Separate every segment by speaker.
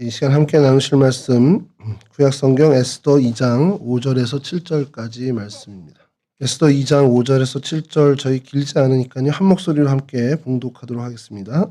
Speaker 1: 이 시간 함께 나누실 말씀 구약성경 에스더 2장 5절에서 7절까지 말씀입니다. 에스더 2장 5절에서 7절 저희 길지 않으니까요. 한 목소리로 함께 봉독하도록 하겠습니다.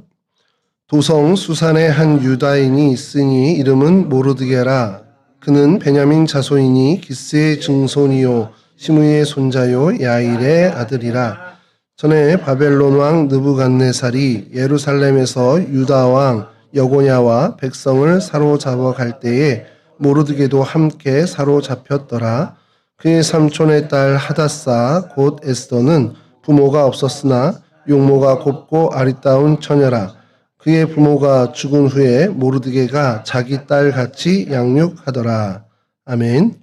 Speaker 1: 도성 수산에 한 유다인이 있으니 이름은 모르드게라. 그는 베냐민 자손이니 기스의 증손이요 시므이의 손자요 야일의 아들이라. 전에 바벨론 왕 느부갓네살이 예루살렘에서 유다 왕 여고냐와 백성을 사로잡아 갈 때에 모르드게도 함께 사로잡혔더라. 그의 삼촌의 딸 하다사 곧 에스더는 부모가 없었으나 용모가 곱고 아리따운 처녀라. 그의 부모가 죽은 후에 모르드게가 자기 딸같이 양육하더라. 아멘.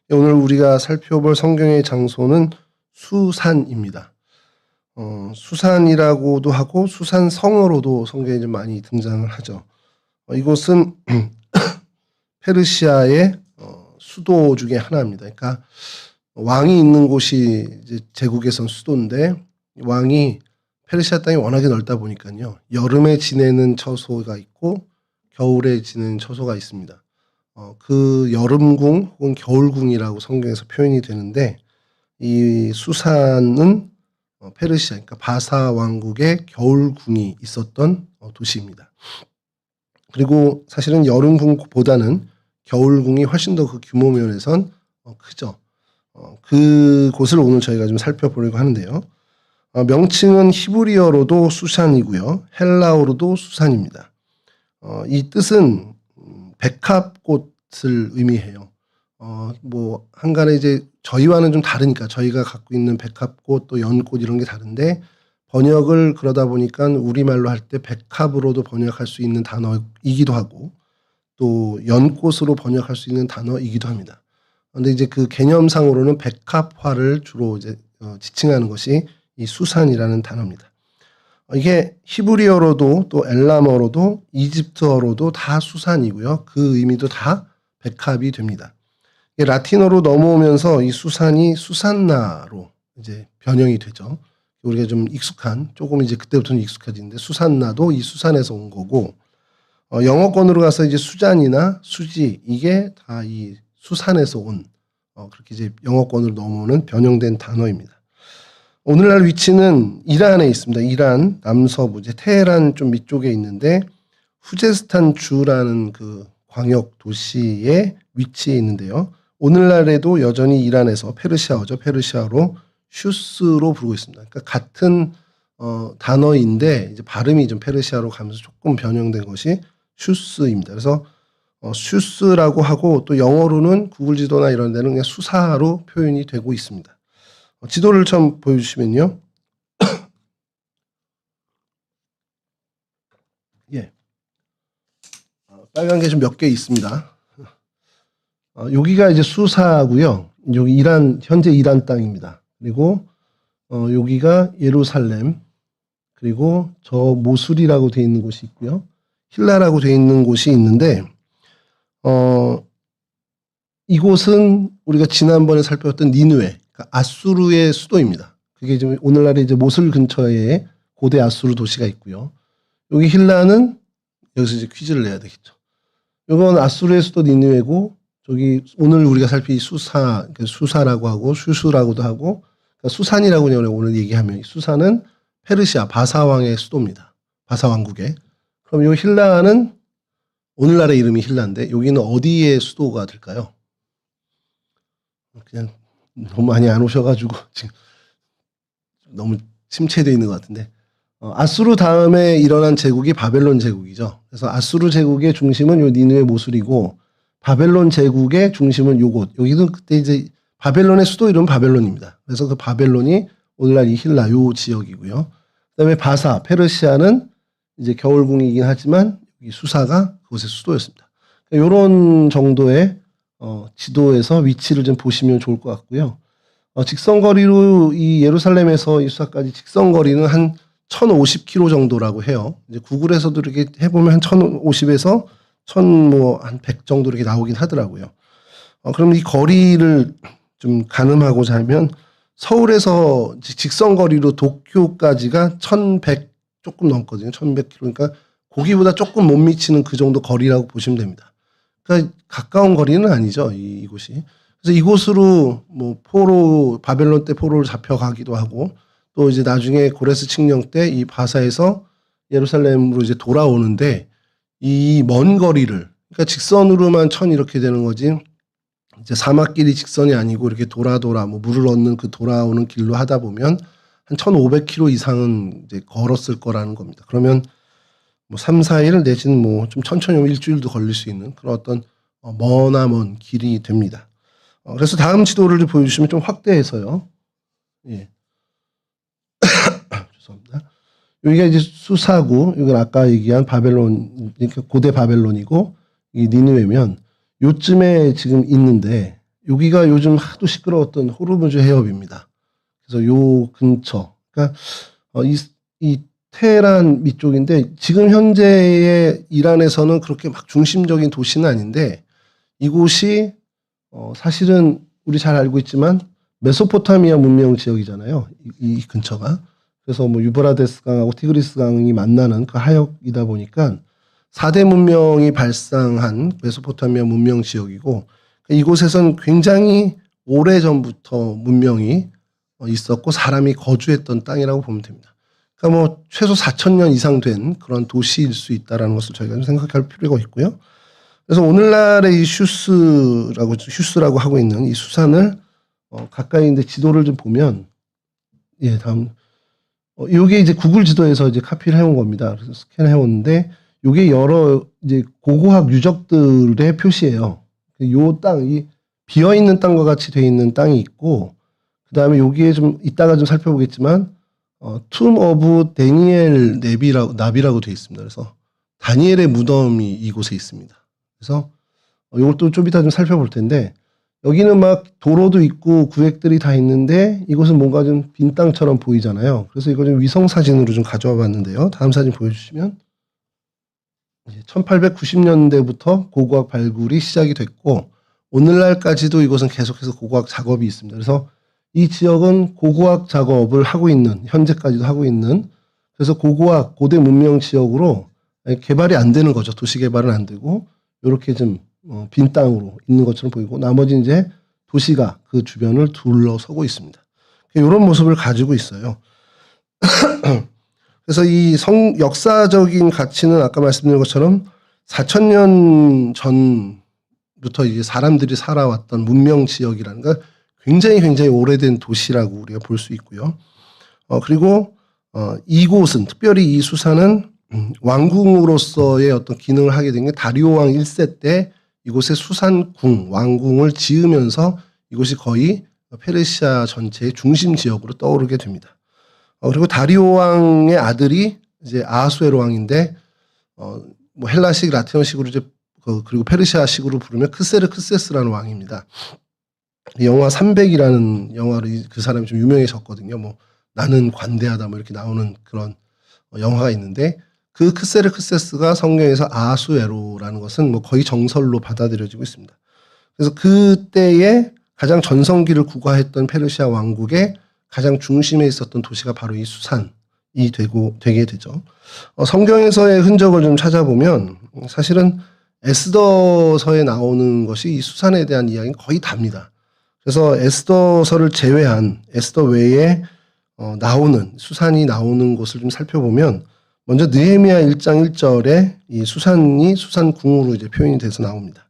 Speaker 1: 오늘 우리가 살펴볼 성경의 장소는 수산입니다. 수산이라고도 하고 수산성어로도 성경에 좀 많이 등장을 하죠. 이곳은 페르시아의 수도 중에 하나입니다. 그러니까 왕이 있는 곳이 이제 제국에선 수도인데 왕이 페르시아 땅이 워낙에 넓다 보니까요. 여름에 지내는 처소가 있고 겨울에 지내는 처소가 있습니다. 그 여름궁 혹은 겨울궁이라고 성경에서 표현이 되는데 이 수산은 페르시아, 그러니까 바사 왕국의 겨울궁이 있었던 도시입니다. 그리고 사실은 여름궁보다는 겨울궁이 훨씬 더 그 규모 면에선 크죠. 그곳을 오늘 저희가 좀 살펴보려고 하는데요. 명칭은 히브리어로도 수산이고요. 헬라어로도 수산입니다. 이 뜻은 백합꽃을 의미해요. 한간에 이제 저희와는 좀 다르니까 저희가 갖고 있는 백합꽃 또 연꽃 이런 게 다른데 번역을 그러다 보니까 우리말로 할 때 백합으로도 번역할 수 있는 단어이기도 하고 또 연꽃으로 번역할 수 있는 단어이기도 합니다. 그런데 이제 그 개념상으로는 백합화를 주로 이제 지칭하는 것이 이 수산이라는 단어입니다. 이게 히브리어로도 또 엘람어로도 이집트어로도 다 수산이고요. 그 의미도 다 백합이 됩니다. 라틴어로 넘어오면서 이 수산이 수산나로 이제 변형이 되죠. 우리가 좀 익숙한, 조금 이제 그때부터는 익숙해지는데 수산나도 이 수산에서 온 거고, 영어권으로 가서 이제 수잔이나 수지, 이게 다 이 수산에서 온, 그렇게 이제 영어권으로 넘어오는 변형된 단어입니다. 오늘날 위치는 이란에 있습니다. 이란 남서부, 이제 테헤란 좀 밑쪽에 있는데, 후제스탄 주라는 그 광역 도시에 위치해 있는데요. 오늘날에도 여전히 이란에서 페르시아어죠. 페르시아로 슈스로 부르고 있습니다. 그러니까 같은 단어인데 이제 발음이 좀 페르시아로 가면서 조금 변형된 것이 슈스입니다. 그래서 슈스라고 하고 또 영어로는 구글 지도나 이런 데는 그냥 수사로 표현이 되고 있습니다. 지도를 좀 보여주시면요. 예, 빨간 게 좀 몇 개 있습니다. 여기가 이제 수사고요. 여기 이란, 현재 이란 땅입니다. 그리고 여기가 예루살렘, 그리고 저 모술이라고 되어 있는 곳이 있고요. 힐라라고 되어 있는 곳이 있는데 이곳은 우리가 지난번에 살펴봤던 니느웨, 그러니까 아수르의 수도입니다. 그게 지금 오늘날의 이제 모술 근처에 고대 아수르 도시가 있고요. 여기 힐라는 여기서 이제 퀴즈를 내야 되겠죠. 이건 아수르의 수도 니느웨고 저기 오늘 우리가 살필 수사라고 하고 슈수라고도 하고 그러니까 수산이라고 오늘 얘기하면 수산은 페르시아 바사왕의 수도입니다. 바사왕국의. 그럼 이 힐라는 오늘날의 이름이 힐라인데 여기는 어디의 수도가 될까요? 그냥 너무 많이 안 오셔가지고 지금 너무 침체되어 있는 것 같은데 아수르 다음에 일어난 제국이 바벨론 제국이죠. 그래서 아수르 제국의 중심은 요 니느웨 모술이고 바벨론 제국의 중심은 요곳. 여기도 그때 이제 바벨론의 수도 이름은 바벨론입니다. 그래서 그 바벨론이 오늘날 이 힐라 요 지역이고요. 그다음에 바사, 페르시아는 이제 겨울궁이긴 하지만 이 수사가 그곳의 수도였습니다. 이런 정도의 지도에서 위치를 좀 보시면 좋을 것 같고요. 직선거리로 이 예루살렘에서 이 수사까지 직선거리는 한 1050km 정도라고 해요. 이제 구글에서도 이렇게 해보면 한 1050에서 한 100 정도 이렇게 나오긴 하더라고요. 그럼 이 거리를 좀 가늠하고자 하면 서울에서 직선거리로 도쿄까지가 1100 조금 넘거든요. 1100km. 그러니까 거기보다 조금 못 미치는 그 정도 거리라고 보시면 됩니다. 그러니까 가까운 거리는 아니죠, 이곳이. 그래서 이곳으로 뭐 포로 바벨론 때 포로를 잡혀가기도 하고 또 이제 나중에 고레스 칙령 때 이 바사에서 예루살렘으로 이제 돌아오는데 이 먼 거리를 그러니까 직선으로만 이렇게 되는 거지 이제 사막길이 직선이 아니고 이렇게 돌아 뭐 물을 얻는 그 돌아오는 길로 하다 보면 한 1,500km 이상은 이제 걸었을 거라는 겁니다. 그러면 뭐 3, 4일 내지는 뭐 좀 천천히 오면 일주일도 걸릴 수 있는 그런 어떤 머나먼 길이 됩니다. 그래서 다음 지도를 좀 보여주시면 좀 확대해서요. 예. 죄송합니다. 여기가 이제 수사구, 이건 아까 얘기한 바벨론, 고대 바벨론이고, 이 니느웨면 요쯤에 지금 있는데, 여기가 요즘 하도 시끄러웠던 호르무즈 해협입니다. 그래서 요 근처, 그러니까 이 테헤란 밑쪽인데, 지금 현재의 이란에서는 그렇게 막 중심적인 도시는 아닌데, 이곳이 사실은 우리 잘 알고 있지만 메소포타미아 문명 지역이잖아요. 이 근처가. 그래서 뭐 유브라데스 강하고 티그리스 강이 만나는 그 하역이다 보니까 4대 문명이 발상한 메소포타미아 문명 지역이고 이곳에선 굉장히 오래전부터 문명이 있었고 사람이 거주했던 땅이라고 보면 됩니다. 그러니까 뭐 최소 4,000년 이상 된 그런 도시일 수 있다는 것을 저희가 좀 생각할 필요가 있고요. 그래서 오늘날의 이 슈스라고 하고 있는 이 수산을 가까이 있는데 지도를 좀 보면 예 다음 이게 이제 구글 지도에서 이제 카피를 해온 겁니다. 그래서 스캔해 온는데 이게 여러 이제 고고학 유적들의 표시예요. 요 땅, 이 비어 있는 땅과 같이 돼 있는 땅이 있고 그 다음에 여기에 좀 이따가 좀 살펴보겠지만 툼 오브 데니엘 나비라고 돼 있습니다. 그래서 다니엘의 무덤이 이곳에 있습니다. 그래서 이것도 좀 이따 좀 살펴볼 텐데 여기는 막 도로도 있고 구획들이 다 있는데 이곳은 뭔가 좀 빈 땅처럼 보이잖아요. 그래서 이거 좀 위성 사진으로 좀 가져와 봤는데요. 다음 사진 보여주시면 1890년대부터 고고학 발굴이 시작이 됐고 오늘날까지도 이곳은 계속해서 고고학 작업이 있습니다. 그래서 이 지역은 고고학 작업을 하고 있는 현재까지도 하고 있는 그래서 고고학 고대 문명 지역으로 개발이 안 되는 거죠. 도시 개발은 안 되고 이렇게 좀 빈 땅으로 있는 것처럼 보이고 나머지 이제 도시가 그 주변을 둘러서고 있습니다. 이런 모습을 가지고 있어요. 그래서 이 역사적인 가치는 아까 말씀드린 것처럼 4,000년 전부터 이제 사람들이 살아왔던 문명 지역이라는 건 굉장히 오래된 도시라고 우리가 볼 수 있고요. 그리고 이곳은 특별히 이 수산은 왕궁으로서의 어떤 기능을 하게 된 게 다리오 왕 1세 때 이곳에 수산궁, 왕궁을 지으면서 이곳이 거의 페르시아 전체의 중심 지역으로 떠오르게 됩니다. 그리고 다리오 왕의 아들이 이제 아하수에로 왕인데, 뭐 헬라식, 라틴어식으로 이제 그리고 페르시아식으로 부르면 크세르크세스라는 왕입니다. 영화 300이라는 영화로 그 사람이 좀 유명해졌거든요. 뭐 나는 관대하다 뭐 이렇게 나오는 그런 영화가 있는데 그 크세르크세스가 성경에서 아하수에로라는 것은 뭐 거의 정설로 받아들여지고 있습니다. 그래서 그때의 가장 전성기를 구가했던 페르시아 왕국의 가장 중심에 있었던 도시가 바로 이 수산이 되게 되죠. 성경에서의 흔적을 좀 찾아보면 사실은 에스더서에 나오는 것이 이 수산에 대한 이야기는 거의 답니다. 그래서 에스더서를 제외한 에스더 외에 나오는 수산이 나오는 곳을 좀 살펴보면 먼저 느헤미야 1장 1절에 이 수산이 수산궁으로 이제 표현이 돼서 나옵니다.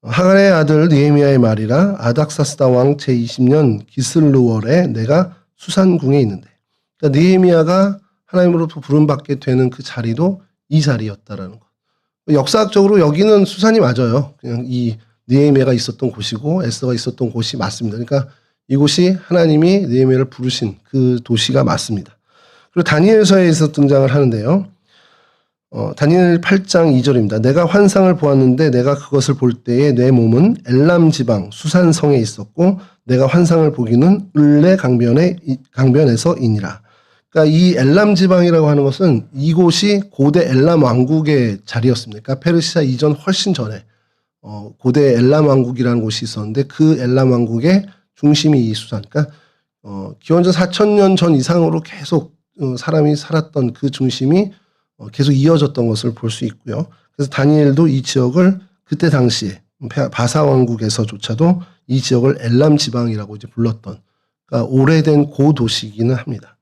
Speaker 1: 하갈의 아들 느헤미야의 말이라 아닥사스다 왕 제20년 기슬루월에 내가 수산궁에 있는데 그러니까 느헤미야가 하나님으로부터 부름받게 되는 그 자리도 이 자리였다라는 것. 역사학적으로 여기는 수산이 맞아요. 그냥 이 느헤미야가 있었던 곳이고 에스더가 있었던 곳이 맞습니다. 그러니까 이곳이 하나님이 느헤미야를 부르신 그 도시가 맞습니다. 그리고 다니엘서에서 등장을 하는데요. 다니엘 8장 2절입니다. 내가 환상을 보았는데 내가 그것을 볼 때에 내 몸은 엘람 지방 수산성에 있었고 내가 환상을 보기는 을레 강변에서이니라. 그러니까 이 엘람 지방이라고 하는 것은 이곳이 고대 엘람 왕국의 자리였습니다. 그러니까 페르시아 이전 훨씬 전에 고대 엘람 왕국이라는 곳이 있었는데 그 엘람 왕국의 중심이 이 수산. 그러니까 기원전 4,000년 전 이상으로 계속 사람이 살았던 그 중심이 계속 이어졌던 것을 볼 수 있고요. 그래서 다니엘도 이 지역을 그때 당시에 바사 왕국에서조차도 이 지역을 엘람 지방이라고 이제 불렀던, 그러니까 오래된 고도시이기는 합니다.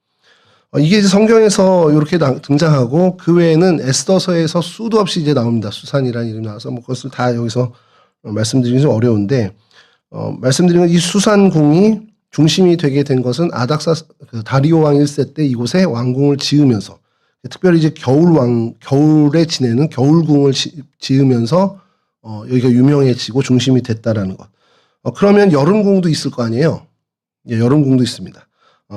Speaker 1: 이게 이제 성경에서 이렇게 등장하고 그 외에는 에스더서에서 수도 없이 이제 나옵니다. 수산이라는 이름이 나와서 뭐 그것을 다 여기서 말씀드리기 좀 어려운데, 말씀드린 이 수산궁이 중심이 되게 된 것은 다리오 왕 1세 때 이곳에 왕궁을 지으면서, 특별히 이제 겨울에 지내는 겨울궁을 지으면서 여기가 유명해지고 중심이 됐다라는 것. 그러면 여름궁도 있을 거 아니에요? 예, 여름궁도 있습니다.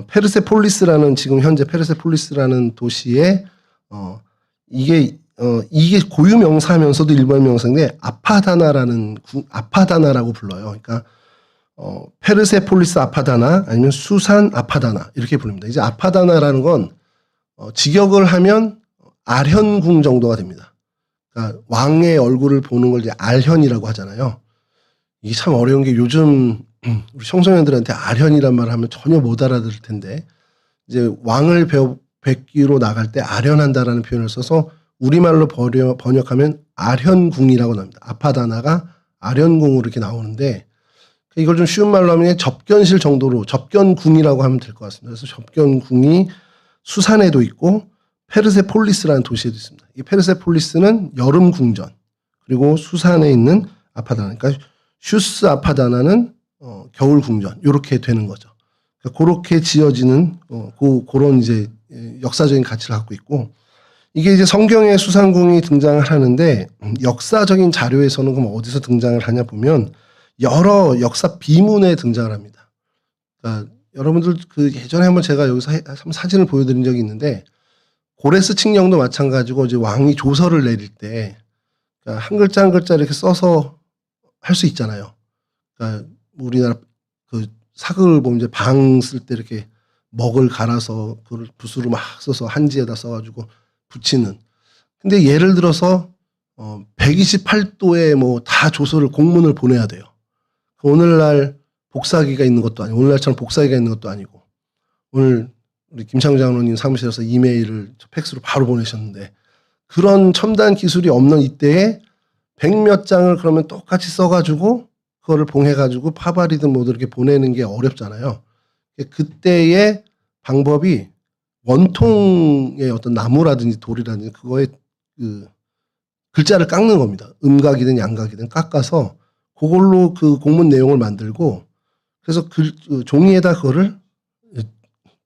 Speaker 1: 페르세폴리스라는, 지금 현재 페르세폴리스라는 도시에 이게 고유 명사하면서도 일반 명사인데 아파다나라고 불러요. 그러니까 페르세폴리스 아파다나 아니면 수산 아파다나 이렇게 부릅니다. 이제 아파다나라는 건 직역을 하면 알현궁 정도가 됩니다. 그러니까 왕의 얼굴을 보는 걸 이제 알현이라고 하잖아요. 이게 참 어려운 게, 요즘 우리 청소년들한테 알현이란 말을 하면 전혀 못 알아들을 텐데, 이제 왕을 뵙기로 나갈 때 아련한다라는 표현을 써서 우리말로 번역하면 아련궁이라고 나옵니다. 아파다나가 아련궁으로 이렇게 나오는데, 이걸 좀 쉬운 말로 하면 접견실 정도로 접견궁이라고 하면 될 것 같습니다. 그래서 접견궁이 수산에도 있고 페르세폴리스라는 도시에도 있습니다. 이 페르세폴리스는 여름 궁전, 그리고 수산에 있는 아파다나, 그러니까 슈스 아파다나는 겨울 궁전, 이렇게 되는 거죠. 그러니까 그렇게 지어지는 그런 이제 역사적인 가치를 갖고 있고, 이게 이제 성경에 수산궁이 등장을 하는데, 역사적인 자료에서는 그럼 어디서 등장을 하냐 보면 여러 역사 비문에 등장을 합니다. 그러니까 여러분들 예전에 한번 제가 여기서 한번 사진을 보여드린 적이 있는데, 고레스 칙령도 마찬가지고 이제 왕이 조서를 내릴 때 그러니까 한 글자 한 글자 이렇게 써서 할 수 있잖아요. 그러니까 우리나라 사극을 보면 이제 방 쓸 때 이렇게 먹을 갈아서 그걸 붓으로 막 써서 한지에다 써가지고 붙이는. 근데 예를 들어서 128도에 뭐 다 조서를 공문을 보내야 돼요. 오늘날 복사기가 있는 것도 아니고, 오늘날처럼 복사기가 있는 것도 아니고, 오늘 우리 김창우 장로님 사무실에서 이메일을 팩스로 바로 보내셨는데, 그런 첨단 기술이 없는 이때에 100몇 장을 그러면 똑같이 써가지고 그거를 봉해가지고 파발이든 뭐든 이렇게 보내는 게 어렵잖아요. 그때의 방법이 원통의 어떤 나무라든지 돌이라든지 그거에 글자를 깎는 겁니다. 음각이든 양각이든 깎아서 그걸로 그 공문 내용을 만들고, 그래서 종이에다 그거를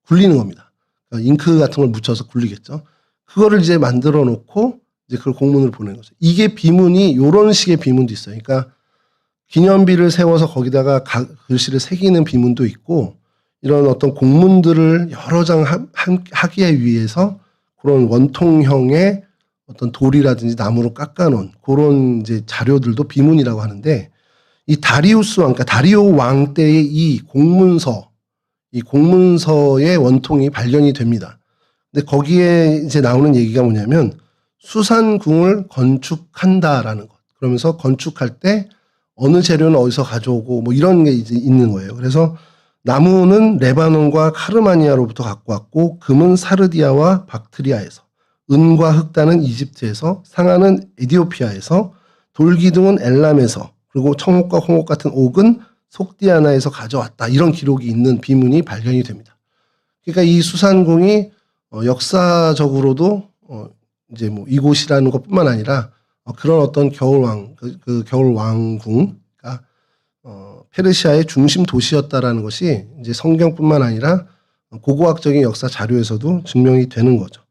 Speaker 1: 굴리는 겁니다. 그러니까 잉크 같은 걸 묻혀서 굴리겠죠. 그거를 이제 만들어 놓고 이제 그걸 공문을 보내는 거죠. 이게 비문이 요런 식의 비문도 있어요. 그러니까 기념비를 세워서 거기다가 글씨를 새기는 비문도 있고, 이런 어떤 공문들을 여러 장 하기 위해서 그런 원통형의 어떤 돌이라든지 나무로 깎아놓은 그런 이제 자료들도 비문이라고 하는데, 이 다리우스 왕, 그러니까 다리오 왕 때의 이 공문서의 원통이 발견이 됩니다. 근데 거기에 이제 나오는 얘기가 뭐냐면 수산궁을 건축한다라는 것. 그러면서 건축할 때 어느 재료는 어디서 가져오고 뭐 이런 게 이제 있는 거예요. 그래서 나무는 레바논과 카르마니아로부터 갖고 왔고, 금은 사르디아와 박트리아에서, 은과 흑단은 이집트에서, 상아는 에디오피아에서, 돌기둥은 엘람에서, 그리고 청옥과 홍옥 같은 옥은 속디아나에서 가져왔다. 이런 기록이 있는 비문이 발견이 됩니다. 그러니까 이 수산궁이 역사적으로도 이제 뭐 이곳이라는 것뿐만 아니라 그런 어떤 겨울왕, 겨울왕궁가 페르시아의 중심 도시였다라는 것이 이제 성경뿐만 아니라 고고학적인 역사 자료에서도 증명이 되는 거죠.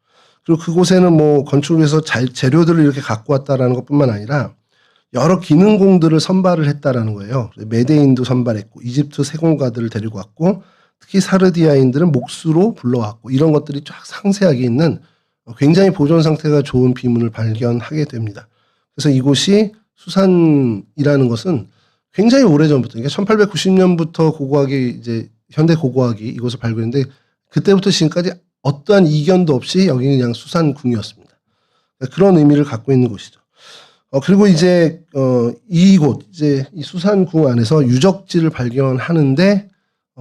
Speaker 1: 그리고 그곳에는 뭐 건축을 위해서 재료들을 이렇게 갖고 왔다라는 것뿐만 아니라 여러 기능공들을 선발을 했다라는 거예요. 메데인도 선발했고, 이집트 세공가들을 데리고 왔고, 특히 사르디아인들은 몫으로 불러왔고, 이런 것들이 쫙 상세하게 있는 굉장히 보존 상태가 좋은 비문을 발견하게 됩니다. 그래서 이곳이 수산이라는 것은 굉장히 오래전부터, 그러니까 1890년부터 고고학이 이제 현대 고고학이 이곳을 발견했는데, 그때부터 지금까지 어떠한 이견도 없이 여기는 그냥 수산궁이었습니다. 그러니까 그런 의미를 갖고 있는 곳이죠. 그리고 이제 이곳 이제 이 수산궁 안에서 유적지를 발견하는데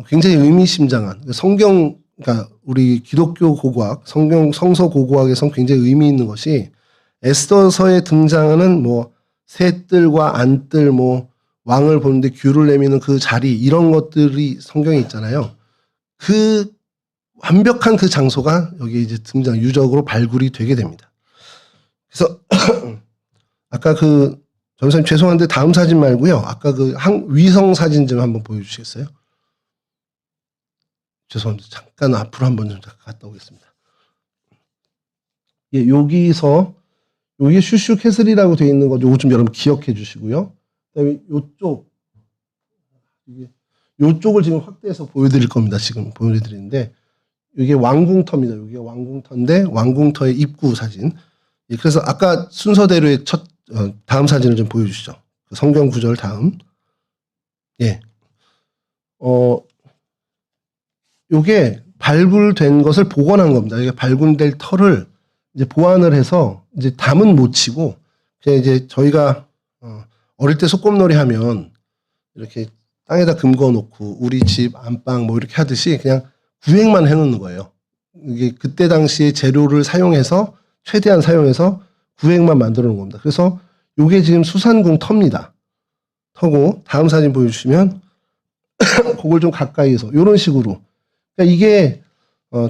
Speaker 1: 굉장히 의미심장한, 성경 그러니까 우리 기독교 고고학, 성서 고고학에선 굉장히 의미 있는 것이 에스더서에 등장하는 뭐 새뜰과 안뜰, 뭐 왕을 보는데 귤을 내미는 그 자리, 이런 것들이 성경에 있잖아요. 그 완벽한 그 장소가 여기 이제 등장, 유적으로 발굴이 되게 됩니다. 그래서 아까 그 전사님 죄송한데 다음 사진 말고요. 아까 그 위성 사진 좀 한번 보여주시겠어요? 죄송합니다. 잠깐 앞으로 한번 좀 갔다 오겠습니다. 예, 여기서 여기 슈슈 캐슬이라고 되어 있는 거 요거 좀 여러분 기억해 주시고요. 그다음에 요쪽을 지금 확대해서 보여드릴 겁니다. 지금 보여드리는데 이게 왕궁터입니다. 여기가 왕궁터인데 왕궁터의 입구 사진. 예, 그래서 아까 순서대로의 다음 사진을 좀 보여주시죠. 그 성경 구절 다음. 예. 요게 발굴된 것을 복원한 겁니다. 이게 발굴될 터를 이제 보완을 해서 이제 담은 못 치고 그냥 이제 저희가 어릴 때 소꿉놀이 하면 이렇게 땅에다 금 그어 놓고 우리 집 안방 뭐 이렇게 하듯이 그냥 구획만 해 놓는 거예요. 이게 그때 당시에 재료를 사용해서 최대한 사용해서 구획만 만들어 놓은 겁니다. 그래서 요게 지금 수산궁 터입니다. 터고 다음 사진 보여주시면 그걸 좀 가까이에서 이런 식으로. 그러니까 이게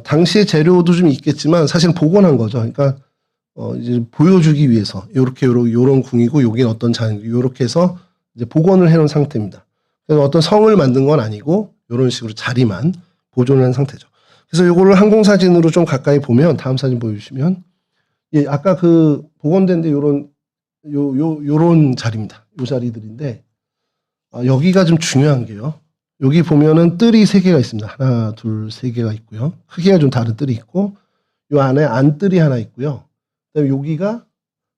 Speaker 1: 당시의 재료도 좀 있겠지만 사실 복원한 거죠. 그러니까 이제 보여주기 위해서 요런 궁이고 여긴 어떤 잔이고 요렇게 해서 이제 복원을 해놓은 상태입니다. 그래서 어떤 성을 만든 건 아니고 이런 식으로 자리만 보존을 한 상태죠. 그래서 요거를 항공사진으로 좀 가까이 보면 다음 사진 보여주시면 예, 아까 그 복원된 데 요런 자리입니다. 요 자리들인데 여기가 좀 중요한 게요. 여기 보면은 뜰이 3개가 있습니다. 하나, 둘, 3개가 있고요. 크기가 좀 다른 뜰이 있고 요 안에 안뜰이 하나 있고요. 그다음에 여기가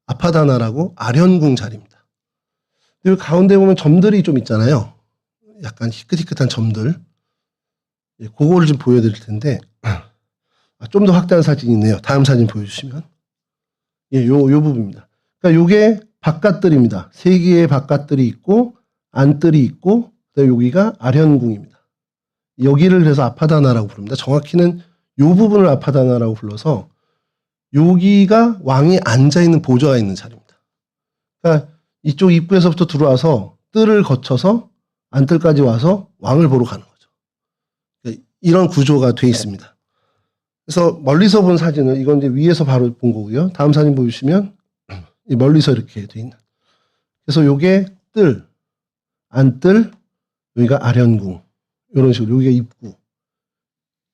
Speaker 1: 아파다나라고 아련궁 자리입니다. 여기 가운데 보면 점들이 좀 있잖아요. 약간 희끗희끗한 점들. 예, 그거를 좀 보여드릴 텐데 좀 더 확대한 사진이 있네요. 다음 사진 보여주시면 예, 요 부분입니다. 그러니까 요게 바깥뜰입니다. 3개의 바깥뜰이 있고 안뜰이 있고 그다음에 여기가 아련궁입니다. 여기를 그래서 아파다나라고 부릅니다. 정확히는 요 부분을 아파다나라고 불러서 여기가 왕이 앉아있는 보좌가 있는 자리입니다. 그러니까 이쪽 입구에서부터 들어와서 뜰을 거쳐서 안뜰까지 와서 왕을 보러 가는 거죠. 그러니까 이런 구조가 돼 있습니다. 그래서 멀리서 본 사진은 이건 이제 위에서 바로 본 거고요. 다음 사진 보여주시면 멀리서 이렇게 돼 있는. 그래서 요게 뜰, 안뜰, 여기가 아련궁, 이런 식으로 여기가 입구,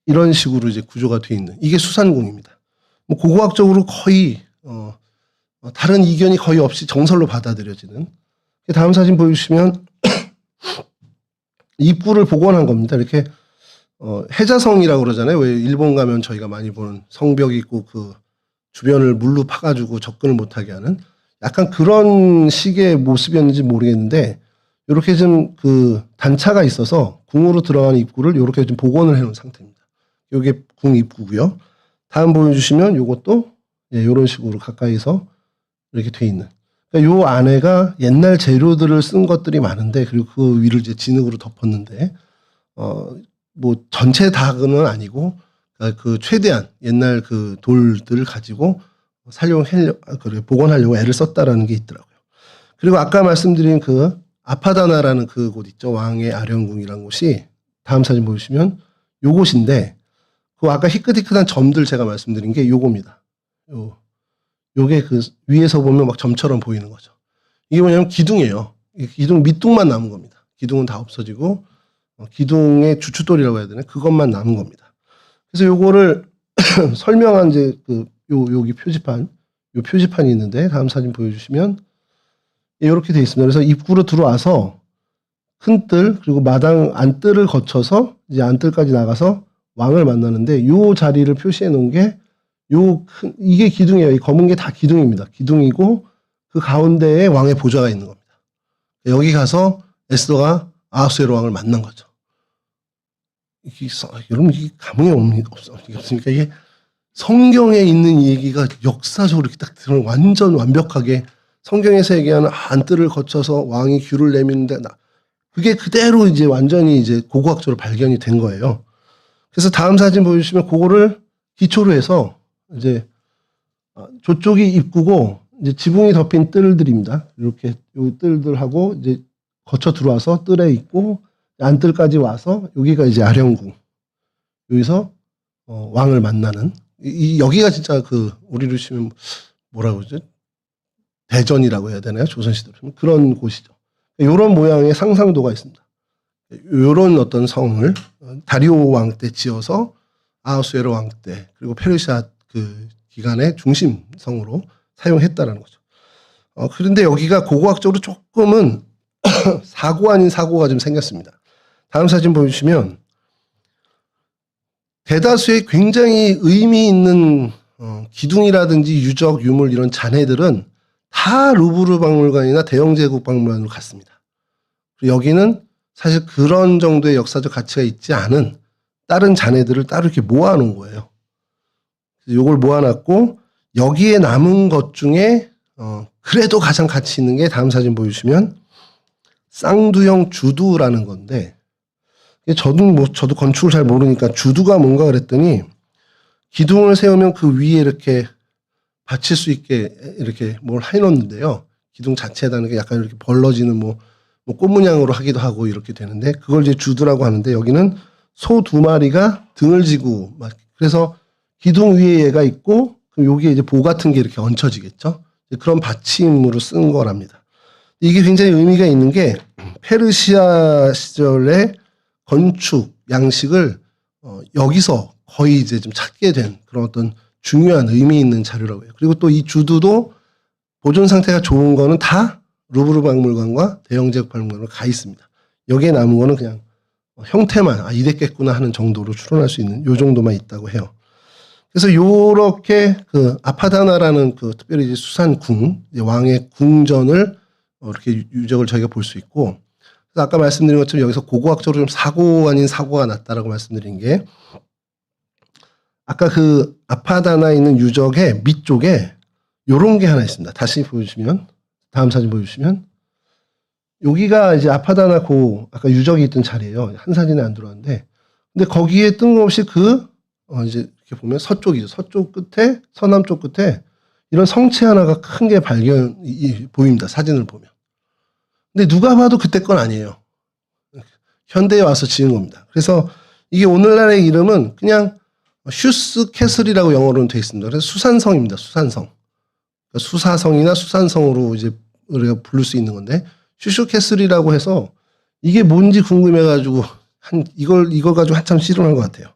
Speaker 1: 이런 식으로 이제 구조가 돼 있는 이게 수산궁입니다. 뭐 고고학적으로 거의 다른 이견이 거의 없이 정설로 받아들여지는. 다음 사진 보여주시면 입구를 복원한 겁니다. 이렇게 해자성이라고 그러잖아요. 왜 일본 가면 저희가 많이 보는 성벽이 있고 그 주변을 물로 파가지고 접근을 못하게 하는 약간 그런 식의 모습이었는지 모르겠는데 이렇게 좀 그 단차가 있어서 궁으로 들어가는 입구를 이렇게 좀 복원을 해놓은 상태입니다. 이게 궁 입구고요. 다음 보여주시면 이것도 이런 식으로 가까이서 이렇게 돼 있는. 그러니까 요 안에가 옛날 재료들을 쓴 것들이 많은데 그리고 그 위를 이제 진흙으로 덮었는데 뭐 전체 다는 아니고 그 최대한 옛날 그 돌들을 가지고 복원하려고 애를 썼다라는 게 있더라고요. 그리고 아까 말씀드린 그 아파다나라는 그 곳 있죠. 왕의 아련궁이라는 곳이 다음 사진 보시면 요곳인데 그 아까 희끗희끗한 점들 제가 말씀드린 게 요겁니다. 요게 그 위에서 보면 막 점처럼 보이는 거죠. 이게 뭐냐면 기둥이에요. 기둥 밑둥만 남은 겁니다. 기둥은 다 없어지고 기둥의 주춧돌이라고 해야 되나? 그것만 남은 겁니다. 그래서 요거를 설명한 이제 여기 표지판이 있는데 다음 사진 보여주시면 이렇게 되어 있습니다. 그래서 입구로 들어와서 큰 뜰 그리고 마당 안뜰을 거쳐서 이제 안뜰까지 나가서 왕을 만나는데 요 자리를 표시해 놓은 게 이게 기둥이에요. 이 검은 게 다 기둥입니다. 기둥이고 그 가운데에 왕의 보좌가 있는 겁니다. 여기 가서 에스더가 아하수에로 왕을 만난 거죠. 여러분 이게 감흥이 없습니까? 이게 성경에 있는 얘기가 역사적으로 이렇게 딱 들으면 완전 완벽하게 성경에서 얘기하는 안뜰을 거쳐서 왕이 귤을 내미는데 그게 그대로 이제 완전히 이제 고고학적으로 발견이 된 거예요. 그래서 다음 사진 보여주시면 그거를 기초로 해서 이제 저쪽이 입구고 이제 지붕이 덮인 뜰들입니다. 이렇게 요 뜰들하고 이제 거쳐 들어와서 뜰에 있고 안뜰까지 와서 여기가 이제 아령궁. 여기서 왕을 만나는 여기가 진짜 그 우리로 치면 뭐라고 그러죠? 대전이라고 해야 되나요? 조선시대로 그런 곳이죠. 이런 모양의 상상도가 있습니다. 이런 어떤 성을 다리오 왕 때 지어서 아하수에로 왕 때 그리고 페르시아 그 기간의 중심 성으로 사용했다라는 거죠. 그런데 여기가 고고학적으로 조금은 사고 아닌 사고가 좀 생겼습니다. 다음 사진 보여주시면 대다수의 굉장히 의미 있는 기둥이라든지 유적, 유물 이런 잔해들은 다 루브르 박물관이나 대영제국 박물관으로 갔습니다. 여기는 사실 그런 정도의 역사적 가치가 있지 않은 다른 잔해들을 따로 이렇게 모아놓은 거예요. 이걸 모아놨고 여기에 남은 것 중에 그래도 가장 가치 있는 게 다음 사진 보여주시면 쌍두형 주두라는 건데 저도 건축을 잘 모르니까 주두가 뭔가 그랬더니 기둥을 세우면 그 위에 이렇게 받칠 수 있게 이렇게 뭘 해놓는데요. 기둥 자체에다는 게 약간 이렇게 벌러지는 뭐 꽃 문양으로 하기도 하고 이렇게 되는데 그걸 이제 주두라고 하는데 여기는 소 2마리가 등을 지고 그래서 기둥 위에 얘가 있고 그럼 여기에 이제 보 같은 게 이렇게 얹혀지겠죠. 그런 받침으로 쓴 거랍니다. 이게 굉장히 의미가 있는 게 페르시아 시절의 건축 양식을 여기서 거의 이제 좀 찾게 된 그런 어떤 중요한 의미 있는 자료라고 해요. 그리고 또 이 주두도 보존 상태가 좋은 거는 다 루브르 박물관과 대영제국 박물관으로 가 있습니다. 여기에 남은 거는 그냥 형태만 이랬겠구나 하는 정도로 추론할 수 있는 요 정도만 있다고 해요. 그래서 요렇게 그 아파다나라는 그 특별히 이제 수산궁 왕의 궁전을 이렇게 유적을 저희가 볼 수 있고 그래서 아까 말씀드린 것처럼 여기서 고고학적으로 좀 사고 아닌 사고가 났다라고 말씀드린 게 아까 그 아파다나에 있는 유적의 밑쪽에 요런 게 하나 있습니다. 다시 보여주시면 다음 사진 보여주시면 여기가 이제 아파다나 아까 유적이 있던 자리예요. 한 사진에 안 들어왔는데 근데 거기에 뜬금없이 이제 이렇게 보면 서쪽이죠. 서쪽 끝에 서남쪽 끝에 이런 성체 하나가 큰 게 보입니다. 사진을 보면. 근데 누가 봐도 그때 건 아니에요. 현대에 와서 지은 겁니다. 그래서 이게 오늘날의 이름은 그냥 슈스 캐슬이라고 영어로는 되어 있습니다. 그래서 수산성입니다. 수산성. 그러니까 수사성이나 수산성으로 이제 우리가 부를 수 있는 건데 슈슈 캐슬이라고 해서 이게 뭔지 궁금해가지고 이걸 가지고 한참 씨름한 것 같아요.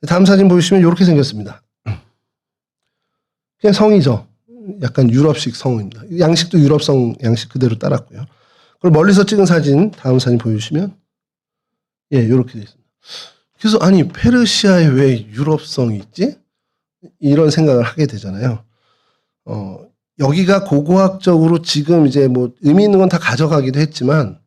Speaker 1: 다음 사진 보시면 이렇게 생겼습니다. 그냥 성이죠. 약간 유럽식 성입니다. 양식도 유럽성 양식 그대로 따랐고요. 그리고 멀리서 찍은 사진 다음 사진 보여주시면 이렇게 되어 있습니다. 그래서 아니 페르시아에 왜 유럽성이 있지? 이런 생각을 하게 되잖아요. 여기가 고고학적으로 지금 이제 뭐 의미 있는 건 다 가져가기도 했지만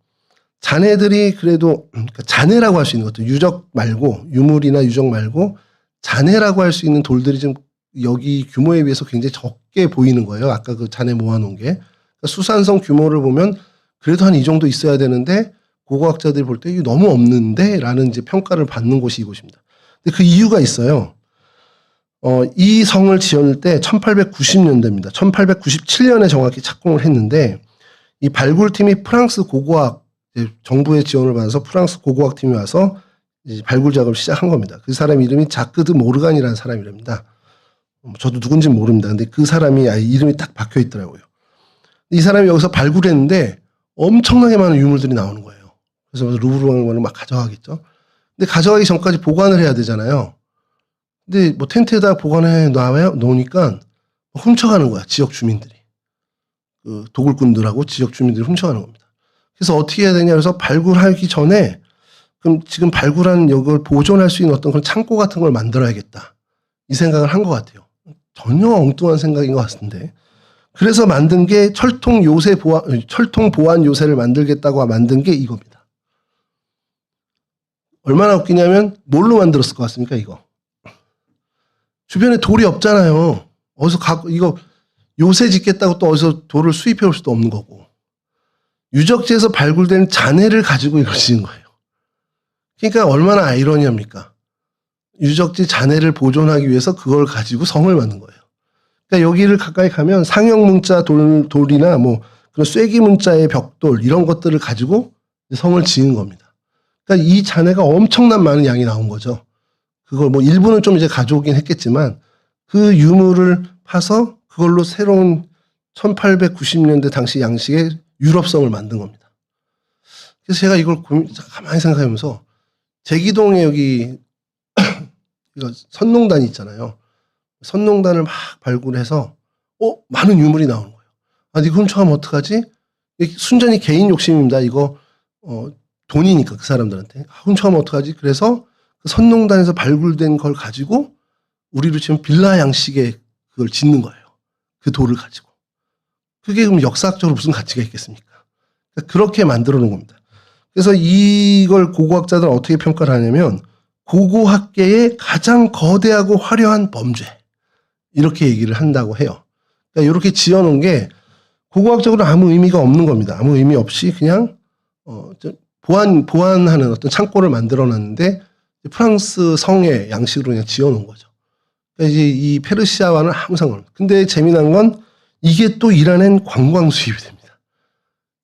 Speaker 1: 잔해들이 그래도 잔해라고 할 수 있는 것들 유적 말고 유물이나 유적 말고 잔해라고 할 수 있는 돌들이 좀 여기 규모에 비해서 굉장히 적게 보이는 거예요. 아까 그 잔해 모아놓은 게 그러니까 수산성 규모를 보면 그래도 한 이 정도 있어야 되는데 고고학자들이 볼 때 이게 너무 없는데 라는 이제 평가를 받는 곳이 이곳입니다. 근데 그 이유가 있어요. 이 성을 지을 때 1890년대입니다. 1897년에 정확히 착공을 했는데 이 발굴팀이 프랑스 고고학 정부의 지원을 받아서 프랑스 고고학팀이 와서 이제 발굴 작업을 시작한 겁니다. 그 사람 이름이 자크 드 모르간이라는 사람이랍니다. 저도 누군지는 모릅니다. 근데 그 사람이 이름이 딱 박혀 있더라고요. 이 사람이 여기서 발굴했는데 엄청나게 많은 유물들이 나오는 거예요. 그래서 루브르 박물관을 막 가져가겠죠. 근데 가져가기 전까지 보관을 해야 되잖아요. 근데 뭐 텐트에다 보관해 놓으니까 훔쳐가는 거야. 지역 주민들이. 그 도굴꾼들하고 지역 주민들이 훔쳐가는 겁니다. 그래서 어떻게 해야 되냐 그래서 발굴하기 전에 그럼 지금 발굴한 이걸 보존할 수 있는 어떤 그런 창고 같은 걸 만들어야겠다. 이 생각을 한 것 같아요. 전혀 엉뚱한 생각인 것 같은데. 그래서 만든 게 철통 보안 요새를 만들겠다고 만든 게 이겁니다. 얼마나 웃기냐면 뭘로 만들었을 것 같습니까, 이거? 주변에 돌이 없잖아요. 어디서 이거 요새 짓겠다고 또 어디서 돌을 수입해 올 수도 없는 거고. 유적지에서 발굴된 잔해를 가지고 이걸 지은 거예요. 그러니까 얼마나 아이러니합니까? 유적지 잔해를 보존하기 위해서 그걸 가지고 성을 만든 거예요. 그러니까 여기를 가까이 가면 상형 문자 돌이나 뭐 그런 쐐기 문자의 벽돌 이런 것들을 가지고 성을 지은 겁니다. 그러니까 이 잔해가 엄청난 많은 양이 나온 거죠. 그걸 뭐 일부는 좀 이제 가져오긴 했겠지만 그 유물을 파서 그걸로 새로운 1890년대 당시 양식의 유럽성을 만든 겁니다. 그래서 제가 이걸 가만히 생각하면서 제기동에 여기 이거 선농단이 있잖아요. 선농단을 막 발굴해서 많은 유물이 나오는 거예요. 아니 이거 훔쳐가면 어떡하지? 순전히 개인 욕심입니다. 이거 돈이니까 그 사람들한테 훔쳐가면 어떡하지? 그래서 그 선농단에서 발굴된 걸 가지고 우리로 치면 빌라 양식의 그걸 짓는 거예요. 그 돌을 가지고. 그게 그럼 역사학적으로 무슨 가치가 있겠습니까? 그러니까 그렇게 만들어 놓은 겁니다. 그래서 이걸 고고학자들은 어떻게 평가를 하냐면 고고학계의 가장 거대하고 화려한 범죄 이렇게 얘기를 한다고 해요. 그러니까 이렇게 지어놓은 게 고고학적으로 아무 의미가 없는 겁니다. 아무 의미 없이 그냥 보완하는 어떤 창고를 만들어놨는데 프랑스 성의 양식으로 그냥 지어놓은 거죠. 그러니까 이제 이 페르시아와는 아무 상관. 근데 재미난 건 이게 또 이란엔 관광 수입이 됩니다.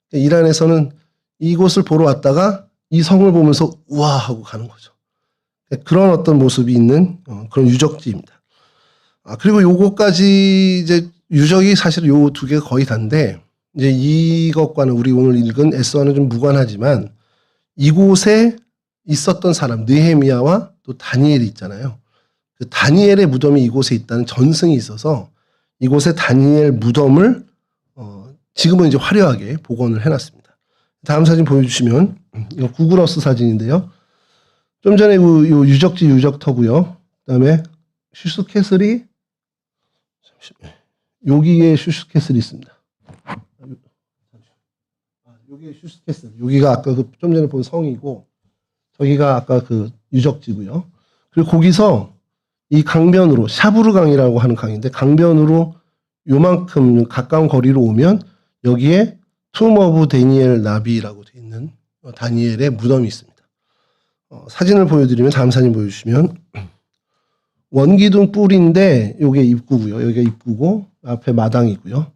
Speaker 1: 그러니까 이란에서는 이곳을 보러 왔다가 이 성을 보면서 우와 하고 가는 거죠. 그러니까 그런 어떤 모습이 있는 그런 유적지입니다. 그리고 요거까지 이제 유적이 사실 요 두 개가 거의 다인데 이제 이것과는 우리 오늘 읽은 에스더와는 좀 무관하지만 이곳에 있었던 사람 느헤미야와 또 다니엘이 있잖아요. 그 다니엘의 무덤이 이곳에 있다는 전승이 있어서 이곳에 다니엘 무덤을 지금은 이제 화려하게 복원을 해놨습니다. 다음 사진 보여주시면 이거 구글어스 사진인데요. 좀 전에 요 유적지 유적터고요. 그다음에 슈스캐슬이 여기에 슈스캐슬이 있습니다. 여기에 슈스캐슬. 여기가 아까 그 좀 전에 본 성이고 저기가 아까 그 유적지고요. 그리고 거기서 이 강변으로 샤브르강이라고 하는 강인데 강변으로 요만큼 가까운 거리로 오면 여기에 툼 오브 다니엘 나비라고 되어 있는 다니엘의 무덤이 있습니다. 사진을 보여드리면 다음 사진 보여주시면 원기둥 뿔인데 여기가 입구고요. 여기가 입구고 앞에 마당이고요.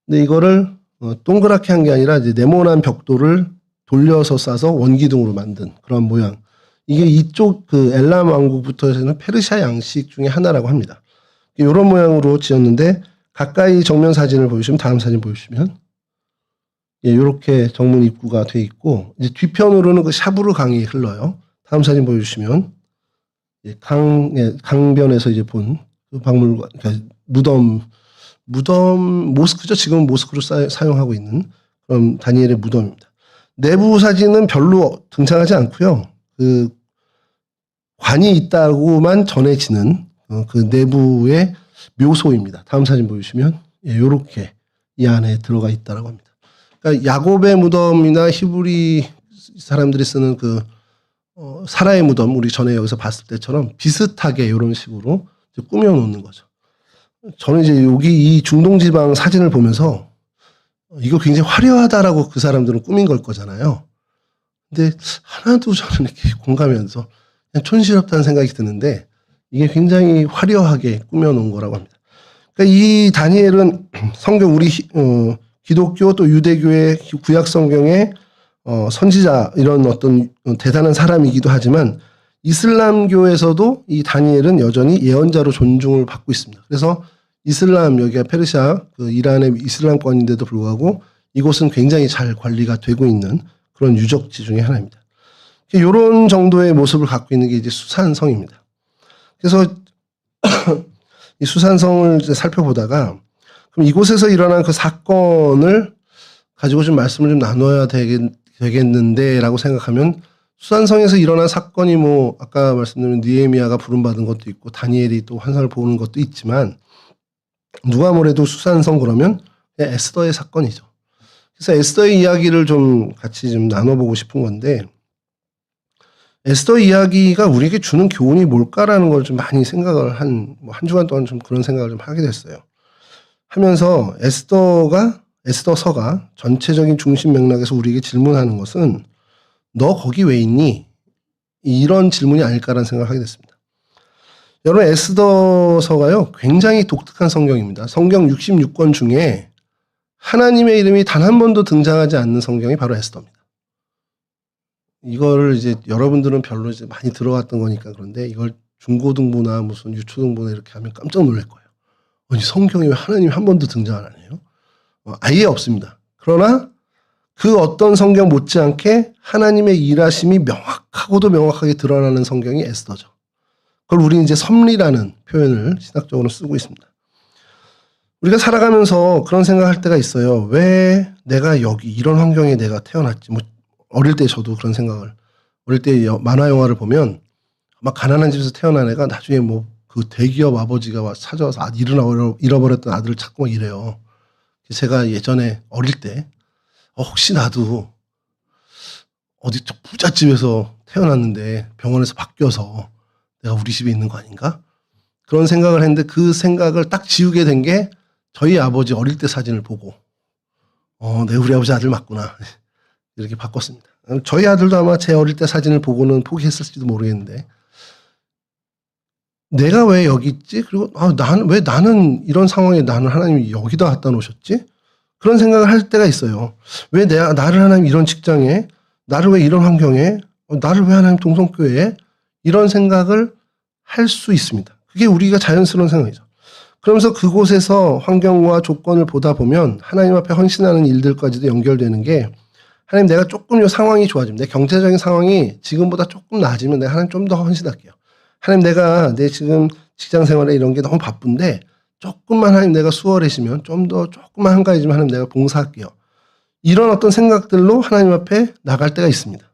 Speaker 1: 근데 이거를 동그랗게 한 게 아니라 이제 네모난 벽돌을 돌려서 싸서 원기둥으로 만든 그런 모양. 이게 이쪽 그 엘람 왕국부터 해서는 페르시아 양식 중에 하나라고 합니다. 이런 모양으로 지었는데 가까이 정면 사진을 보여주시면 다음 사진 보여주시면 이렇게 정문 입구가 돼 있고 이제 뒤편으로는 그 샤브르 강이 흘러요. 다음 사진 보여주시면 강변에서 이제 본 그 박물관 그러니까 무덤 모스크죠. 지금은 모스크로 사용하고 있는 그런 다니엘의 무덤입니다. 내부 사진은 별로 등장하지 않고요. 그 관이 있다고만 전해지는 그 내부의 묘소입니다. 다음 사진 보여주시면 이렇게 이 안에 들어가 있다라고 합니다. 그러니까 야곱의 무덤이나 히브리 사람들이 쓰는 그 사라의 무덤 우리 전에 여기서 봤을 때처럼 비슷하게 이런 식으로 꾸며 놓는 거죠. 저는 이제 여기 이 중동지방 사진을 보면서 이거 굉장히 화려하다라고 그 사람들은 꾸민 걸 거잖아요. 근데 하나도 저는 이렇게 공감하면서 그냥 촌스럽다는 생각이 드는데 이게 굉장히 화려하게 꾸며 놓은 거라고 합니다. 그러니까 이 다니엘은 성경 우리 기독교 또 유대교의 구약 성경의 선지자 이런 어떤 대단한 사람이기도 하지만 이슬람교에서도 이 다니엘은 여전히 예언자로 존중을 받고 있습니다. 그래서 이슬람 여기가 페르시아 그 이란의 이슬람권인데도 불구하고 이곳은 굉장히 잘 관리가 되고 있는 그런 유적지 중에 하나입니다. 이런 정도의 모습을 갖고 있는 게 이제 수산성입니다. 그래서 이 수산성을 이제 살펴보다가 그럼 이곳에서 일어난 그 사건을 가지고 좀 말씀을 좀 나눠야 되겠는데라고 생각하면 수산성에서 일어난 사건이 뭐 아까 말씀드린 느헤미야가 부름받은 것도 있고 다니엘이 또 환상을 보는 것도 있지만 누가 뭐래도 수산성 그러면 에스더의 사건이죠. 그래서 에스더의 이야기를 좀 같이 좀 나눠보고 싶은 건데 에스더 이야기가 우리에게 주는 교훈이 뭘까라는 걸 좀 많이 생각을 한 주간 동안 좀 그런 생각을 좀 하게 됐어요. 하면서 에스더서가 전체적인 중심 맥락에서 우리에게 질문하는 것은 너 거기 왜 있니? 이런 질문이 아닐까라는 생각을 하게 됐습니다. 여러분 에스더서가요 굉장히 독특한 성경입니다. 성경 66권 중에 하나님의 이름이 단 한 번도 등장하지 않는 성경이 바로 에스더입니다. 이거를 이제 여러분들은 별로 이제 많이 들어갔던 거니까 그런데 이걸 중고등부나 무슨 유초등부나 이렇게 하면 깜짝 놀랄 거예요. 아니 성경에 왜 하나님이 한 번도 등장 안 하네요? 아예 없습니다. 그러나 그 어떤 성경 못지않게 하나님의 일하심이 명확하고도 명확하게 드러나는 성경이 에스더죠. 그걸 우리는 이제 섭리라는 표현을 신학적으로 쓰고 있습니다. 우리가 살아가면서 그런 생각할 때가 있어요. 왜 내가 여기 이런 환경에 내가 태어났지? 뭐 어릴 때 저도 그런 생각을 어릴 때 만화 영화를 보면 막 가난한 집에서 태어난 애가 나중에 뭐 그 대기업 아버지가 와 찾아와서 잃어버렸던 아들을 찾고 막 이래요. 제가 예전에 어릴 때 혹시 나도 어디 부잣집에서 태어났는데 병원에서 바뀌어서 내가 우리 집에 있는 거 아닌가? 그런 생각을 했는데 그 생각을 딱 지우게 된 게 저희 아버지 어릴 때 사진을 보고 내가 우리 아버지 아들 맞구나 이렇게 바꿨습니다. 저희 아들도 아마 제 어릴 때 사진을 보고는 포기했을지도 모르겠는데 내가 왜 여기 있지? 그리고 왜 나는 이런 상황에 나는 하나님이 여기다 갖다 놓으셨지? 그런 생각을 할 때가 있어요. 왜 나를 하나님 이런 직장에 나를 왜 이런 환경에 나를 왜 하나님 동성교회에 이런 생각을 할 수 있습니다. 그게 우리가 자연스러운 생각이죠. 그러면서 그곳에서 환경과 조건을 보다 보면 하나님 앞에 헌신하는 일들까지도 연결되는 게 하나님 내가 조금 요 상황이 좋아지면 내 경제적인 상황이 지금보다 조금 나아지면 내가 하나님 좀 더 헌신할게요. 하나님 내가 내 지금 직장 생활에 이런 게 너무 바쁜데 조금만 하나님 내가 수월해지면 좀 더 조금만 한가해지면 하나님 내가 봉사할게요. 이런 어떤 생각들로 하나님 앞에 나갈 때가 있습니다.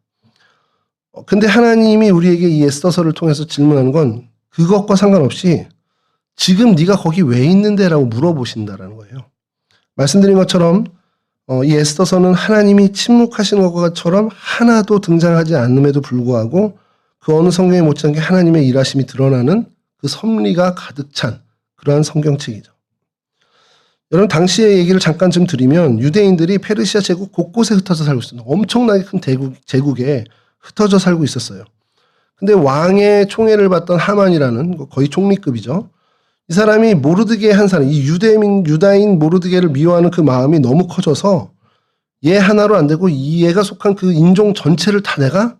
Speaker 1: 근데 하나님이 우리에게 이 에스더서를 통해서 질문하는 건 그것과 상관없이 지금 네가 거기 왜 있는데라고 물어보신다라는 거예요. 말씀드린 것처럼 이 에스더서는 하나님이 침묵하시는 것처럼 하나도 등장하지 않음에도 불구하고 그 어느 성경에 못지않게 하나님의 일하심이 드러나는 그 섭리가 가득 찬 그러한 성경책이죠. 여러분 당시의 얘기를 잠깐 좀 드리면 유대인들이 페르시아 제국 곳곳에 흩어져 살고 있었어요. 엄청나게 큰 제국에 흩어져 살고 있었어요. 근데 왕의 총애를 받던 하만이라는 거의 총리급이죠. 이 사람이 모르드게 한 사람, 이 유다인 모르드게를 미워하는 그 마음이 너무 커져서 얘 하나로 안 되고 이 얘가 속한 그 인종 전체를 다 내가